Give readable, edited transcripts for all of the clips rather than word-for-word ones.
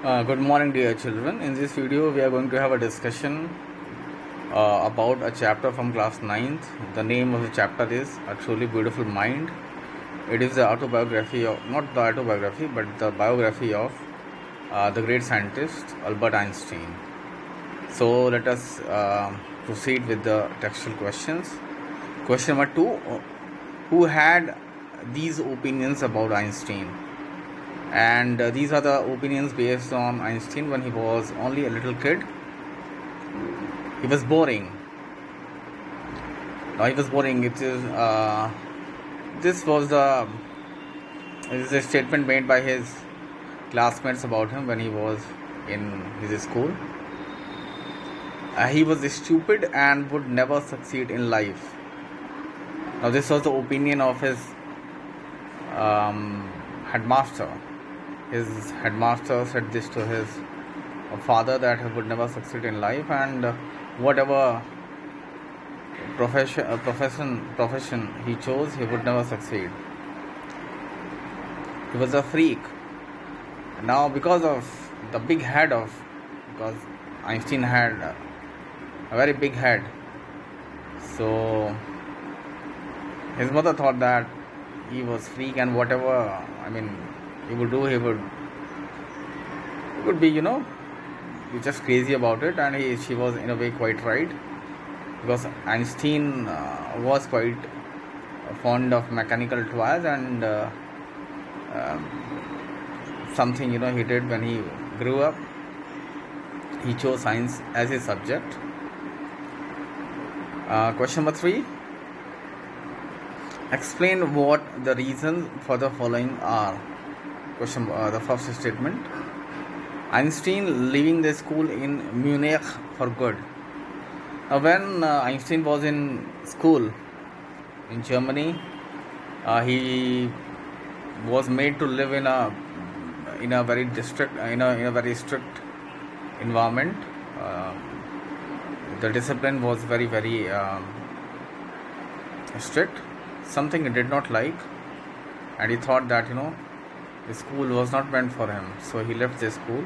Good morning, dear children. In this video, we are going to have a discussion about a chapter from class 9th. The name of the chapter is A Truly Beautiful Mind. It is the autobiography of, not the autobiography, but the biography of the great scientist Albert Einstein. So, let us proceed with the textual questions. Question number 2. Who had these opinions about Einstein? And these are the opinions based on Einstein when he was only a little kid. He was boring. Now he was boring. This was a statement made by his classmates about him when he was in his school. He was stupid and would never succeed in life. Now this was the opinion of his headmaster. His headmaster said this to his father, that he would never succeed in life, and whatever profession he chose, he would never succeed. He was a freak. Now, because Einstein had a very big head, so his mother thought that he was freak, and whatever he would do, he would be just crazy about it. And she was in a way quite right, because Einstein was quite fond of mechanical toys, and something he did when he grew up, he chose science as his subject. Question number 3. Explain what the reasons for the following are. The first statement: Einstein leaving the school in Munich for good. Now, when Einstein was in school in Germany, he was made to live in a very strict environment. The discipline was very strict. Something he did not like, and he thought that the school was not meant for him, so he left the school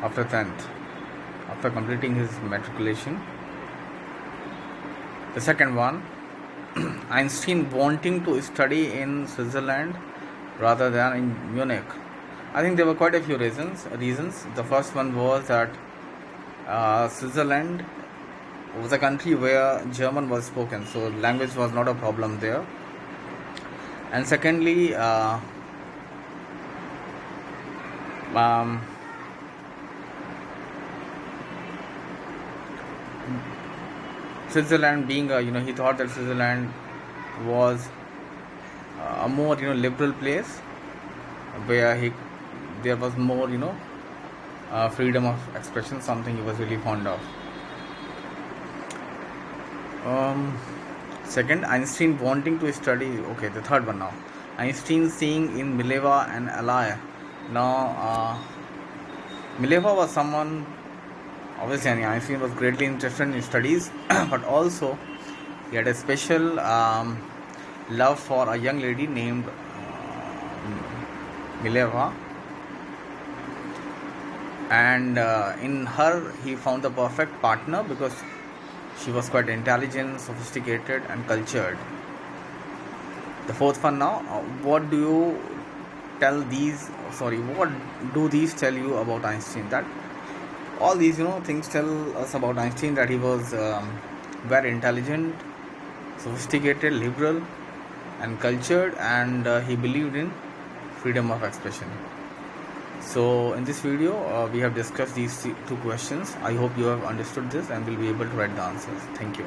after 10th, after completing his matriculation. The second one, Einstein wanting to study in Switzerland rather than in Munich. I think there were quite a few reasons. The first one was that Switzerland was a country where German was spoken, so language was not a problem there. And secondly, Switzerland being he thought that Switzerland was a more liberal place, where there was more freedom of expression, something he was really fond of. Second, Einstein wanting to study. Okay, the third one now. Einstein seeing in Mileva and ally. Now, Mileva was someone, obviously Einstein was greatly interested in studies, but also he had a special love for a young lady named Mileva, and in her he found the perfect partner, because she was quite intelligent, sophisticated, and cultured. The fourth one now. What do these tell you about Einstein? That all these things tell us about Einstein, that he was very intelligent, sophisticated, liberal, and cultured, and he believed in freedom of expression. So in this video, we have discussed these two questions. I hope you have understood this and will be able to write the answers. Thank you.